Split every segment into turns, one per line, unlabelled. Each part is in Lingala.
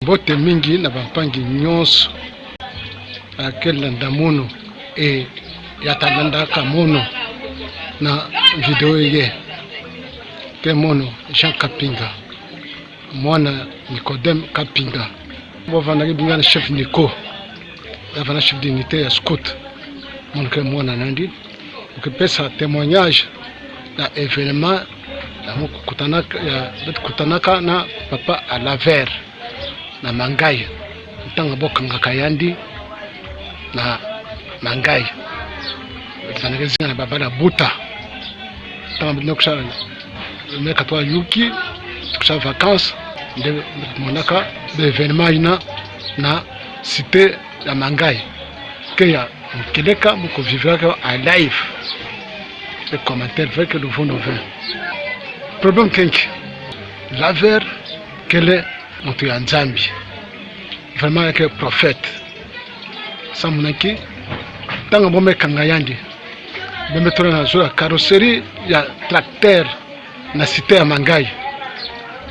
Bote mingi na bampangi nyonso akela ndamuno e yatalanda kamono na video ye ke mono Jean Kapinga mwana Nicodème Kapinga bovanda kibinga na chef Nico yavana chef d'unité ya scout mon ke mwana nandi ukipesa témoignage na événement na kutanaka na papa à Laver na Mangai ntanga bokanga kayandi na Mangai tanagezina na baba na buta tanga binokusha meka toa yuki tukusha vacances de monaka de événement ina na cité ya Mangai que ya keleka moko vivra à live les commentaires veulent que nous venons vers problème kenki Laver quel est moto ya Nzambi vraiment que prophète samunaki tanga bombe kanga yandi bombe tona na zura carrosserie ya tracteur na cité ya Mangai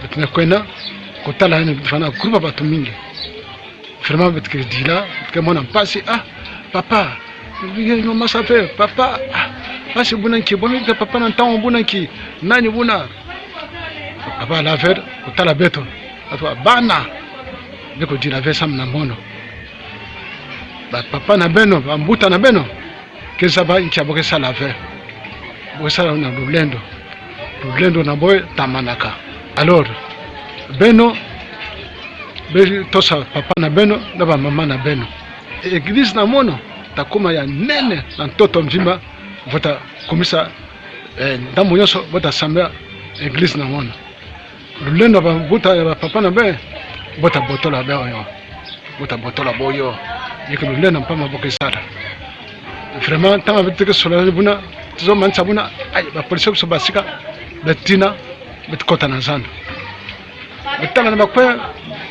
betuna kwena kotala ni fana groupe batu mingi vraiment betke dila que mon mpasi papa no masa fe papa basi bunanki bonite papa na ntango bunanki nani buna papa Laver kotala beto atwa bana beko dila ve sam na mono ba papa na beno ba mbuta na beno kesa ba inkia boke sala Laver boke sala na lulendo na boy tamanaka alors beno be tosa papa na beno na ba mama na beno église na mono takoma ya nene na ntoto mvimba vota komisa ndambo nyonso vota sambia église na mono lulendo ba mbuta ya papa na be bota botola be oyo bota botola boyo yeke lulendo mpama boke sala vraiment tanga biteke sola buna tizo mansa buna ay ba police ko basika betina betkota na zando betanga na bakwe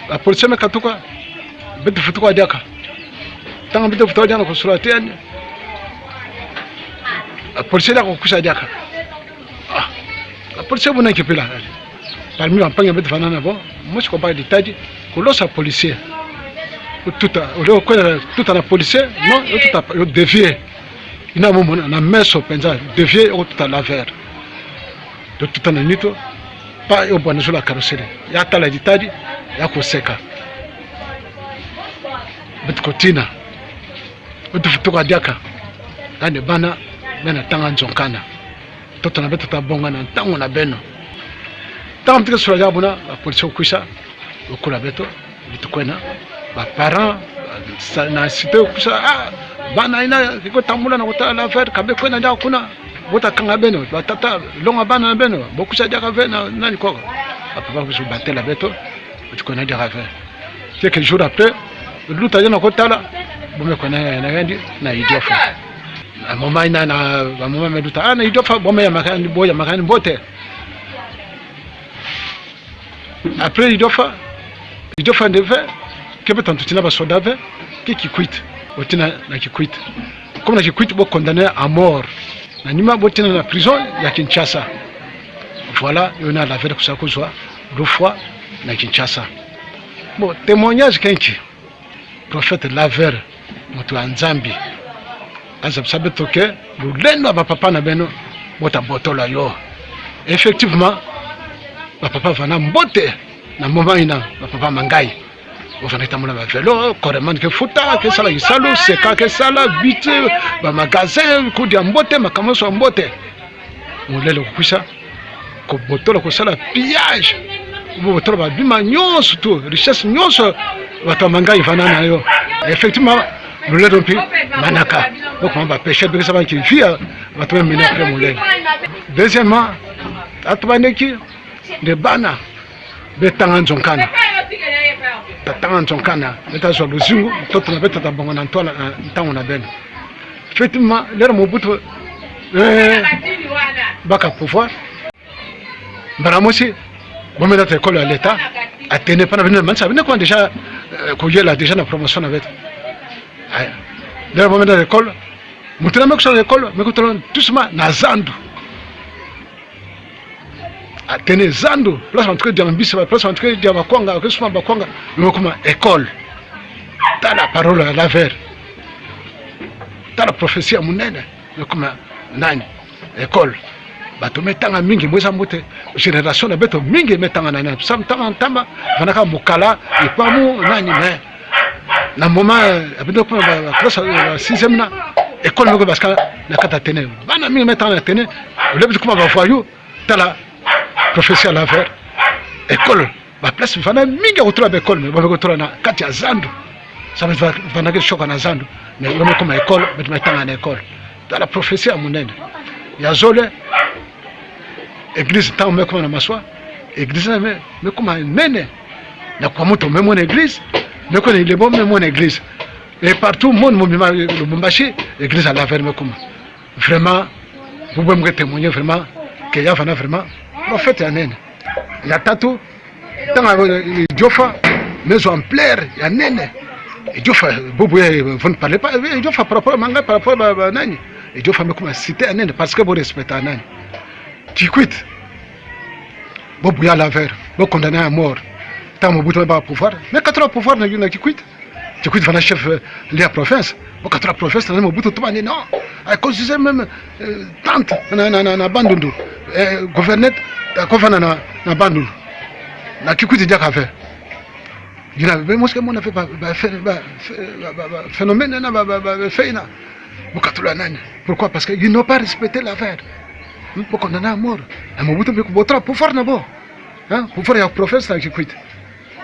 la police me katuka betfutuka diaka tanga betfutuka diaka ko sola tene la police la ko kusa diaka la police buna kipela parmi l'empagnement de Vanana, moi je comprends des détails. Colosse policier, tout à la policier, non, tout à dévier. Il y a un moment, on a mis sur Penza, dévier tout à Laver. De tout à nito, pas au bon sur la carrosserie. Il y a la détail, il y a Koseka. Bet Kotina, bet Futuka Diaka, dans les bana, ben à Tangan Zonkana. Tout à la bête à Bongana, Tangon à Beno. Tant que sur la bonne, la police au coucha, au collabeto, bitukwena, ba parents, na cité au coucha, bana ina, iko tamula na kota Laver, kabe kwena ndia kuna, bota kanga beno, ba tata, longa bana beno, bokusha dia kave na nani kwa. Papa kusu batte la beto, bitukwena dia kave. Quelques jours après, luta yana kota la, bome kwena na yandi na idiofa. Na mama ina na mama meduta, na idiofa bome ya makani boya makani bote. Après il doit faire des verres que peut entrer là bas soda verre qui quitte otina na qui quitte comme na qui quitte bon condamné à mort na nima botina na prison ya Kinshasa voilà il y a la verre que ça cause deux fois na Kinshasa bon témoignage kenki prophète Laver moto ya Nzambi azab sabetoke lulendo ba papa na beno bota botola yo effectivement papa vana mbote na moment ina papa Mangai ovana tamula ba velo koreman ke futa ke sala isalo seka ke sala bite ba magasin ko dia mbote makamoso mbote mulelo kusha ko botola ko sala pillage botola ba bima nyonso to richesse nyonso ba Mangai vana na yo effectivement mulelo pi manaka donc on va pêcher de ça qui via va to mener après mulelo deuxièmement atbaneki de bana betanga nzonkana tatanga nzonkana beta so luzingu toto na beta tabonga na ntola ntango na beno effectivement lero mobutu baka pouvoir baramosi bomela ta école à l'état atene pana bena mansa bena ko déjà ko yela déjà na promotion avec lero bomela école mutuna meko sur l'école meko tolo doucement na zandu tene zando place en train de mbisa place en train de bakwanga kesuma bakwanga comme école dans la parole à la vers dans la prophétie munene comme nani école bato metanga mingi mweza mbote génération na beto mingi metanga nani sam tanga ntamba vanaka mukala ipamu nani mais na moment abendo comme classe 6e na école ngoko parce que na kata tene bana mingi metanga na tene le but comme va voyou tala prophétie à la vers école ba place vana mingi autour de l'école mais ba autour na kati ya zando ça va vana ke choka na zando mais yo comme école mais metanga na école dans la prophétie à munene ya zole église tant mais comme na maswa église mais comme nene na kwa moto même mon église mais qu'on est bon même mon église et partout monde le Lubumbashi église à la vers mais comme vraiment vous pouvez me témoigner vraiment que y a vraiment prophète ya nene ya tatu tant Jofa mais en plaire ya nene et Jofa bobo vous ne parlez pas Jofa par rapport manga par rapport à nani et Jofa mais comme citer ya nene parce que vous respectez nani tu quittes bobo ya la vers vous condamné à mort tant mon bouton pas pouvoir mais quand tu as pouvoir na qui quitte tu quittes va chef de la province bon quand tu as province na mon bouton tout non à cause de même tante na bandundu gouverneur gouverneur na bandundu na qui quitte déjà qu'a fait il a mais moi ce que mon a fait phénomène na fait na bukatula nani pourquoi parce que ils n'ont pas respecté la vers pour condamner à mort à mon bouton pour trop pouvoir na bon hein pour faire un professeur qui quitte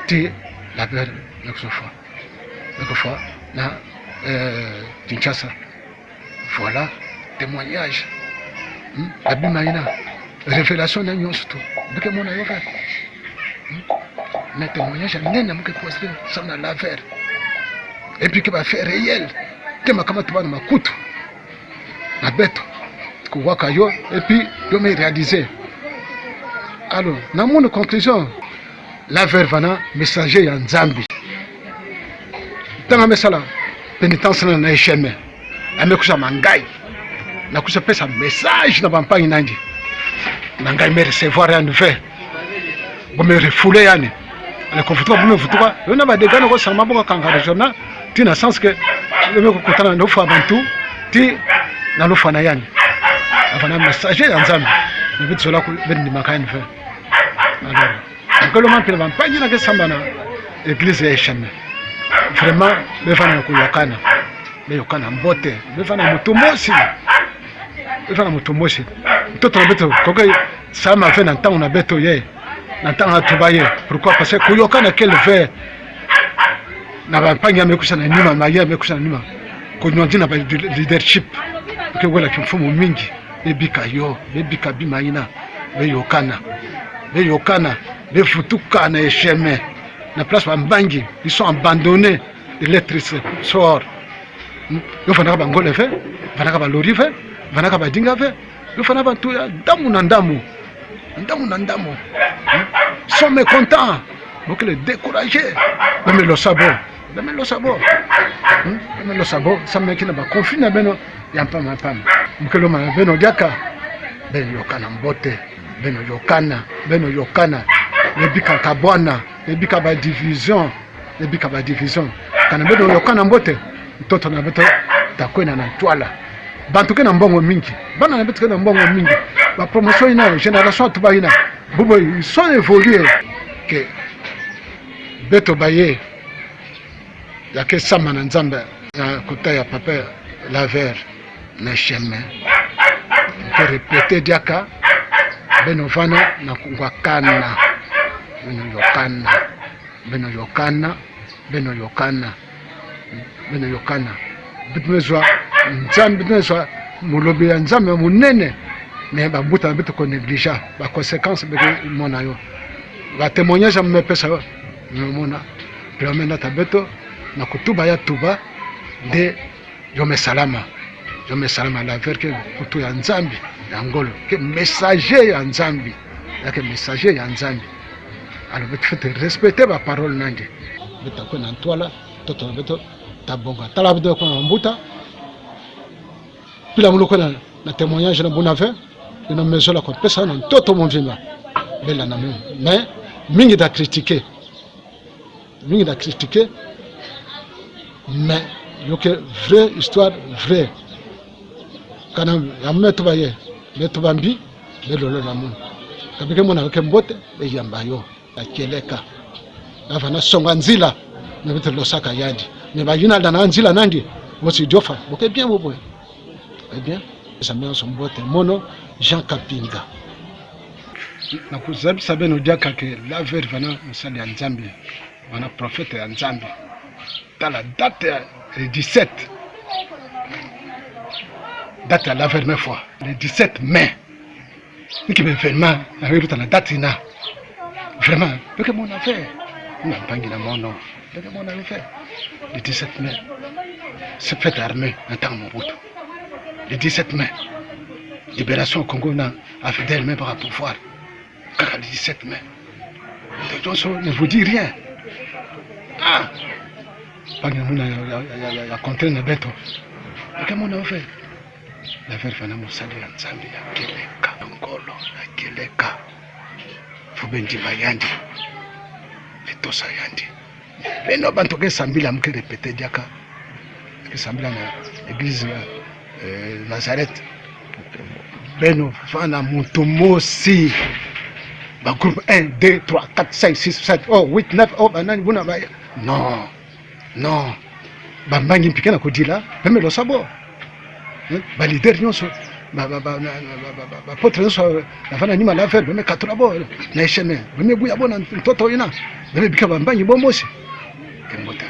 tu la vers l'autre fois na Kinshasa voilà témoignage abimaina révélation na nyonso to ndeke mona yo kaka na témoignage nene mke poster ça na la vers et puis que va faire réel tema kama tubana makutu na beto kuwaka yo et puis yo me réaliser alors na mon conclusion la vers vana messager ya Nzambi tanga mesala pénitence na isheme amekusha mangai na kusha pesa message na bampangi nandi na ngai me recevoir ya nouvelle bo me refoulé yani le confutura bo me futura yona ba degana ko sama bo kanga regional ti na sens que le me ko kutana no fa bantu ti na lo fa na yani afana message ya Nzambi ne bitu la ko bendi makani fe alors que le man pe bampangi na ke samba na église ya isheme vraiment befana kuyokana beyokana mbote befana mutumosi befana mutumosi mtoto na beto koke sama fait na ntango na beto ye na ntango atubaye pourquoi parce que kuyokana quel fait na bapanya mekusha na nyuma maye mekusha na nyuma kunyonzi na leadership ke wala kimfumo mingi bebika yo bebika bimaina beyokana befutuka na esheme na place bambangi ils sont abandonnés de l'être sort yo fana ba ngole fe fana ka ba lori fe fana ka ba dinga fe yo fana ba tu ya ndamu na ndamu sont mécontents donc les décourager même le sabot ça me kina ba confine beno ya pam mukelo ma beno diaka beno yokana mbote beno yokana lebika kabwana lebika ba division kana beno yokana mbote mtoto na beto takwena na twala bantu ke na mbongo mingi bana na beto ke na mbongo mingi ba promotion ina génération to ba ina bubo so évoluer que beto baye ya ke sama na Nzambe ya kota ya papa la ver na chemin que répéter diaka beno fana na kungwakana beno yokana bitumezwa Nzambe bitumezwa mulobi ya Nzambe munene mais babuta bitu ko négligea ba conséquences be mona yo ba témoignage me pesa mona plamena tabeto na kutuba ya tuba de yo me salama la ver que kutu ya Nzambe ya ngolo que messager ya Nzambe alors bitu fait respecter ba parole nanje bitu ko na ntwala toto beto tabonga tala bitu ko mbuta pila muloko na témoignage na bonafe ina mezo la ko pesa na toto mon vima bela na même mais mingi da critiquer mais yoke vraie histoire vraie kana yameto baye meto bambi belolo na mun kabike mona yoke mbote be yamba yo akeleka avana songa nzila ne bitu losaka yadi me bayina dana nzila nangi mosi jofa boke bien boboy eh bien ça met son mbote mono Jean Kapinga na kuzabisa beno diaka ke la ver vana musali ya Nzambe wana prophète ya Nzambe dans la date le 17 date à la première fois le 17 mai qui me vraiment avec la date ina vraiment que mon affaire on a pas na mon nom que mon affaire le 17 mai c'est fête armée en temps Mobutu le 17 mai libération au Congo na a fait d'elle-même par pouvoir le 17 mai donc ne vous dit rien ah pas que mon a contraint na beto que mon affaire l'affaire fana musali ya Nzambe ya keleka ngolo ya keleka fubendi bayandi letosa yandi beno bantu ke sambila mke répéter diaka ke sambila na église Nazareth beno fana mutu mosi ba groupe 1 2 3 4 5 6 7 oh 8 9 oh banani buna ba non bambangi mpike na kodila peme lo sabo ba leader nyonso ba potre nyonso nafana nyima la faire beme katura bo na isheme beme buya bona mtoto ina beme bika bambangi bomosi kembote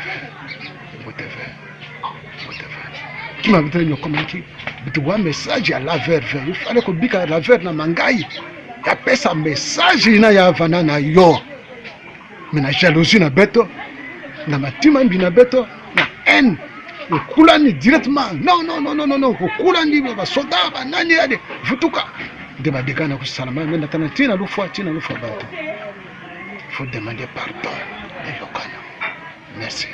kima bitre nyokomaki bitu wa message ya la verve il fallait ko bika la verve na mangai ya pesa message ina ya vana na yo mina jalousie na beto na matima mbina beto na haine le kulani directement non kulani ba soda ba nani ade futuka de ba dekana ku salama mais natana tina lu fois bato faut demander pardon et le merci.